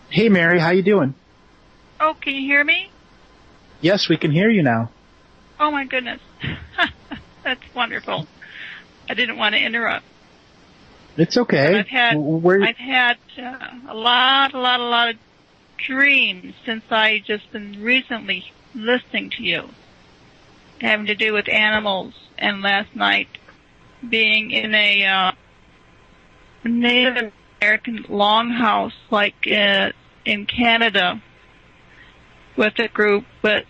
Hey, Mary, how you doing? Oh, can you hear me? Yes, we can hear you now. Oh, my goodness. That's wonderful. I didn't want to interrupt. It's okay. But I've had a lot of dreams since I just been recently listening to you, having to do with animals, and last night being in a Native American longhouse, like in Canada, with a group that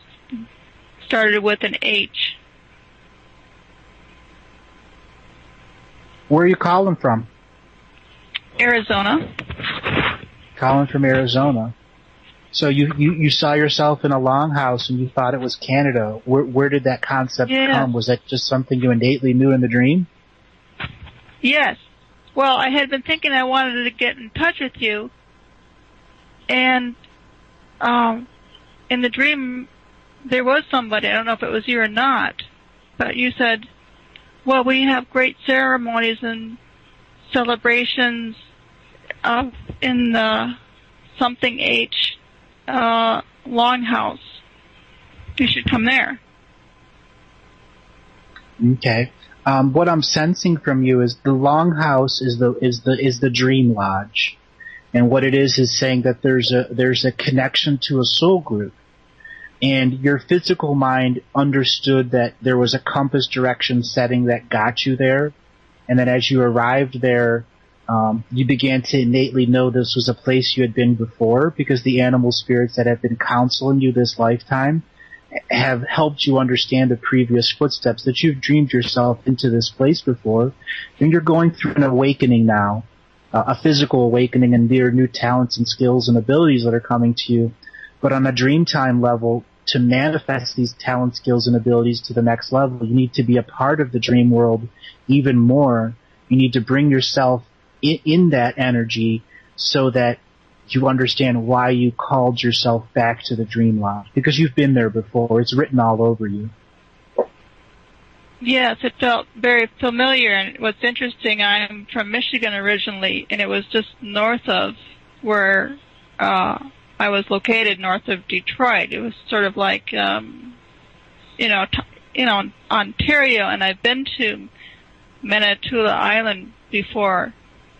started with an H. Where are you calling from? Arizona. Calling from Arizona. So you saw yourself in a longhouse and you thought it was Canada. Where did that concept come? Was that just something you innately knew in the dream? Yes. Well, I had been thinking I wanted to get in touch with you, and in the dream there was somebody, I don't know if it was you or not, but you said, well, we have great ceremonies and celebrations in the something H longhouse. You should come there. Okay. What I'm sensing from you is the longhouse is the dream lodge, and what it is saying that there's a connection to a soul group, and your physical mind understood that there was a compass direction setting that got you there, and then as you arrived there, you began to innately know this was a place you had been before, because the animal spirits that have been counseling you this lifetime have helped you understand the previous footsteps, that you've dreamed yourself into this place before, and you're going through an awakening now, a physical awakening, and there are new talents and skills and abilities that are coming to you. But on a Dreamtime level, to manifest these talent, skills, and abilities to the next level, you need to be a part of the dream world even more. You need to bring yourself in that energy so that you understand why you called yourself back to the dream lodge, because you've been there before. It's written all over you. Yes, it felt very familiar. And what's interesting, I'm from Michigan originally, and it was just north of where I was located, north of Detroit. It was sort of like, Ontario, and I've been to Manitoula Island before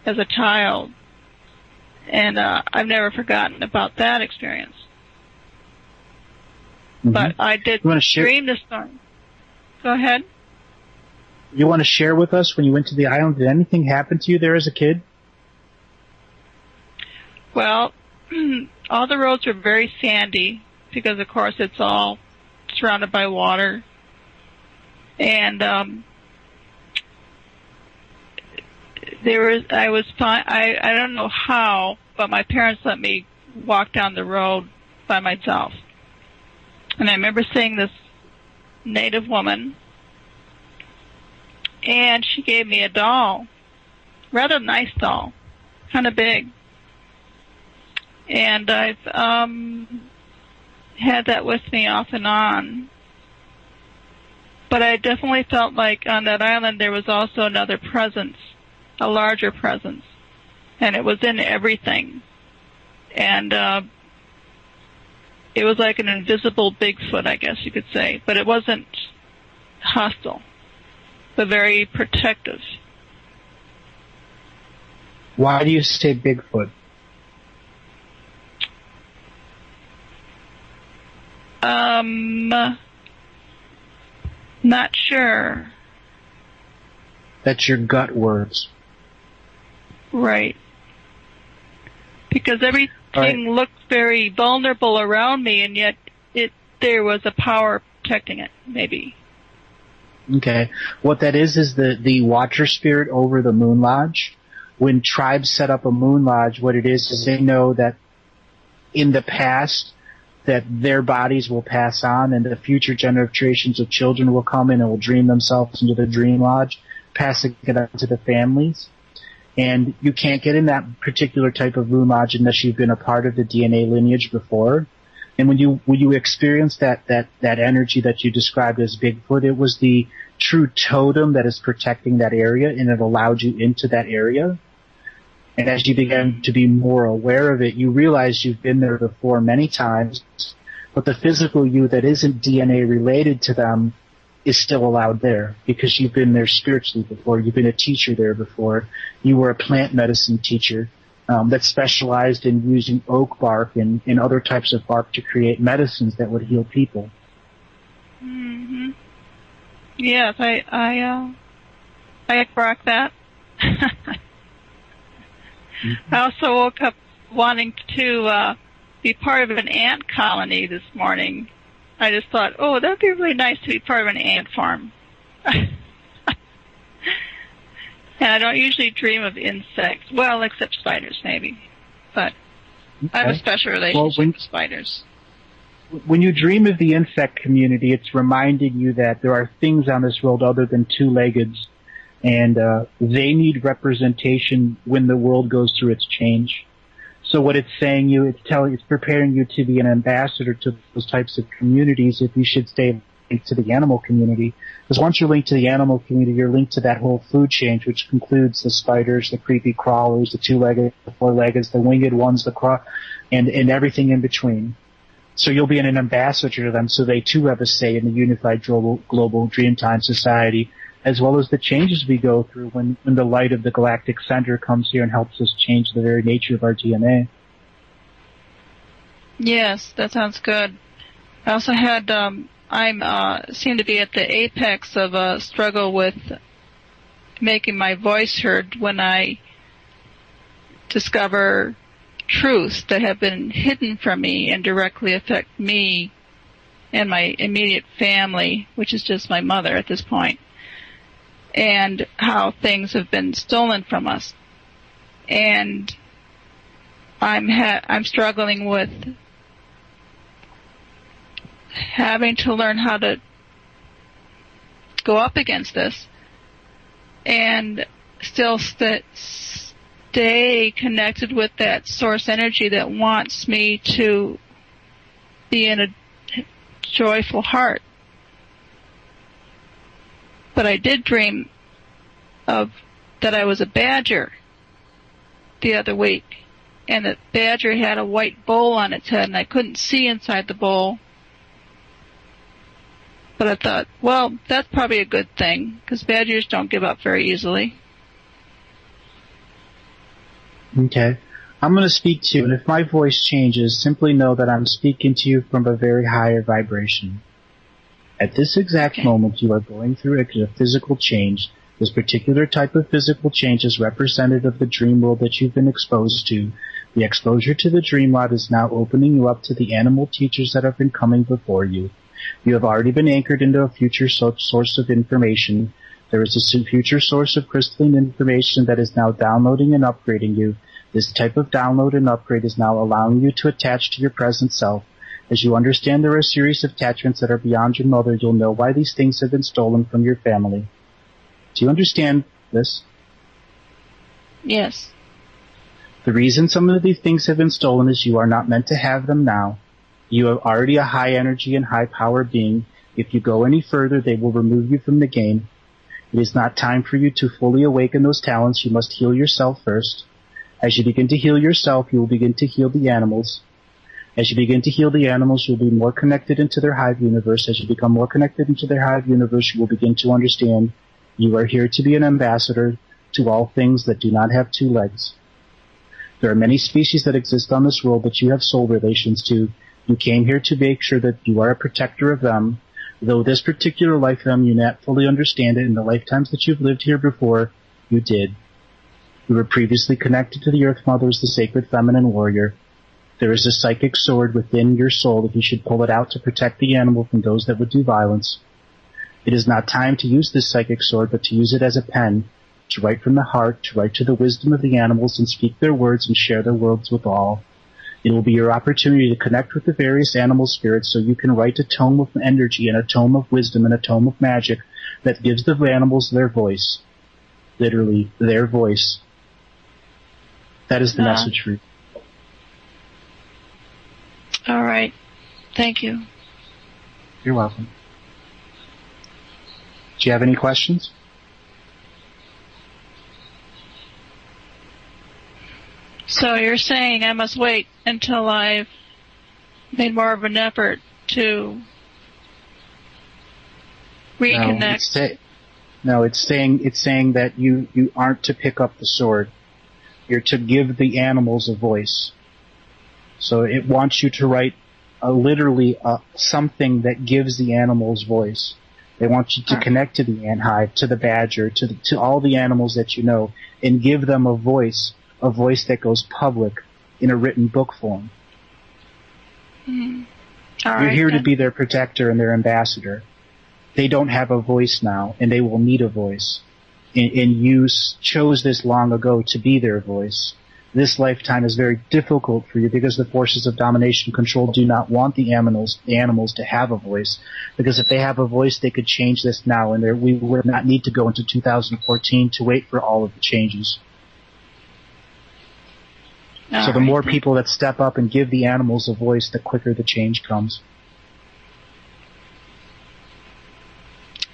as a child. And I've never forgotten about that experience. Mm-hmm. But I did dream this time. Go ahead. You want to share with us when you went to the island? Did anything happen to you there as a kid? Well, all the roads were very sandy because, of course, it's all surrounded by water. And I don't know how, but my parents let me walk down the road by myself. And I remember seeing this native woman, and she gave me a doll, rather nice doll, kind of big. And I've had that with me off and on. But I definitely felt like on that island there was also another presence, a larger presence, and it was in everything. And it was like an invisible Bigfoot, I guess you could say, but it wasn't hostile, but very protective. Why do you say Bigfoot? Not sure. That's your gut words. Right. Because everything looked very vulnerable around me, and yet there was a power protecting it, maybe. Okay. What that is the watcher spirit over the moon lodge. When tribes set up a moon lodge, what it is they know that in the past that their bodies will pass on, and the future generations of children will come in and will dream themselves into the dream lodge, passing it on to the families. And you can't get in that particular type of moon lodge unless you've been a part of the DNA lineage before. And when you experience that energy that you described as Bigfoot, it was the true totem that is protecting that area, and it allowed you into that area. And as you begin to be more aware of it, you realize you've been there before many times, but the physical you that isn't DNA related to them is still allowed there because you've been there spiritually before. You've been a teacher there before. You were a plant medicine teacher that specialized in using oak bark and other types of bark to create medicines that would heal people. Mm-hmm. Yes, I rock that. I also woke up wanting to be part of an ant colony this morning. I just thought, oh, that'd be really nice to be part of an ant farm. And I don't usually dream of insects. Well, except spiders, maybe. But I have a special relationship with spiders. When you dream of the insect community, it's reminding you that there are things on this world other than two-leggeds, and they need representation when the world goes through its change. So what it's saying it's preparing you to be an ambassador to those types of communities if you should stay linked to the animal community. Because once you're linked to the animal community, you're linked to that whole food chain, which includes the spiders, the creepy crawlers, the two-legged, the four-leggeds, the winged ones, and everything in between. So you'll be an ambassador to them, so they too have a say in the unified global Dreamtime society, as well as the changes we go through when the light of the galactic center comes here and helps us change the very nature of our DNA. Yes, that sounds good. I also had, seem to be at the apex of a struggle with making my voice heard when I discover truths that have been hidden from me and directly affect me and my immediate family, which is just my mother at this point, and how things have been stolen from us. And I'm struggling with having to learn how to go up against this and still stay connected with that source energy that wants me to be in a joyful heart. But I did dream of that I was a badger the other week, and the badger had a white bowl on its head, and I couldn't see inside the bowl. But I thought, well, that's probably a good thing, because badgers don't give up very easily. Okay. I'm going to speak to you, and if my voice changes, simply know that I'm speaking to you from a very higher vibration. At this exact moment, you are going through a physical change. This particular type of physical change is representative of the dream world that you've been exposed to. The exposure to the dream lot is now opening you up to the animal teachers that have been coming before you. You have already been anchored into a future source of information. There is a future source of crystalline information that is now downloading and upgrading you. This type of download and upgrade is now allowing you to attach to your present self. As you understand there are a series of attachments that are beyond your mother, you'll know why these things have been stolen from your family. Do you understand this? Yes. The reason some of these things have been stolen is you are not meant to have them now. You are already a high energy and high power being. If you go any further, they will remove you from the game. It is not time for you to fully awaken those talents. You must heal yourself first. As you begin to heal yourself, you will begin to heal the animals. As you begin to heal the animals, you'll be more connected into their hive universe. As you become more connected into their hive universe, you will begin to understand you are here to be an ambassador to all things that do not have two legs. There are many species that exist on this world that you have soul relations to. You came here to make sure that you are a protector of them. Though this particular lifetime you not fully understand it, in the lifetimes that you've lived here before, you did. You were previously connected to the Earth Mother as the sacred feminine warrior. There is a psychic sword within your soul that you should pull it out to protect the animal from those that would do violence. It is not time to use this psychic sword, but to use it as a pen, to write from the heart, to write to the wisdom of the animals and speak their words and share their words with all. It will be your opportunity to connect with the various animal spirits so you can write a tome of energy and a tome of wisdom and a tome of magic that gives the animals their voice. Literally, their voice. That is the message for you. All right. Thank you. You're welcome. Do you have any questions? So you're saying I must wait until I've made more of an effort to reconnect? No, it's saying that you aren't to pick up the sword. You're to give the animals a voice. So it wants you to write literally something that gives the animals voice. They want you to connect to the ant hive, to the badger, to all the animals that you know, and give them a voice that goes public in a written book form. You're here to be their protector and their ambassador. They don't have a voice now, and they will need a voice. And you chose this long ago to be their voice. This lifetime is very difficult for you because the forces of domination and control do not want the animals to have a voice. Because if they have a voice, they could change this now, and we would not need to go into 2014 to wait for all of the changes. So the more people that step up and give the animals a voice, the quicker the change comes.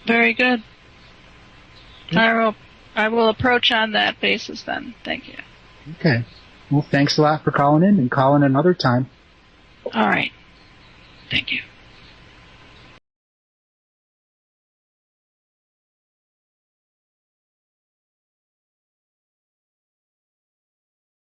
Very good. I will approach on that basis then. Thank you. Okay. Well, thanks a lot for calling in, and call in another time. All right. Thank you.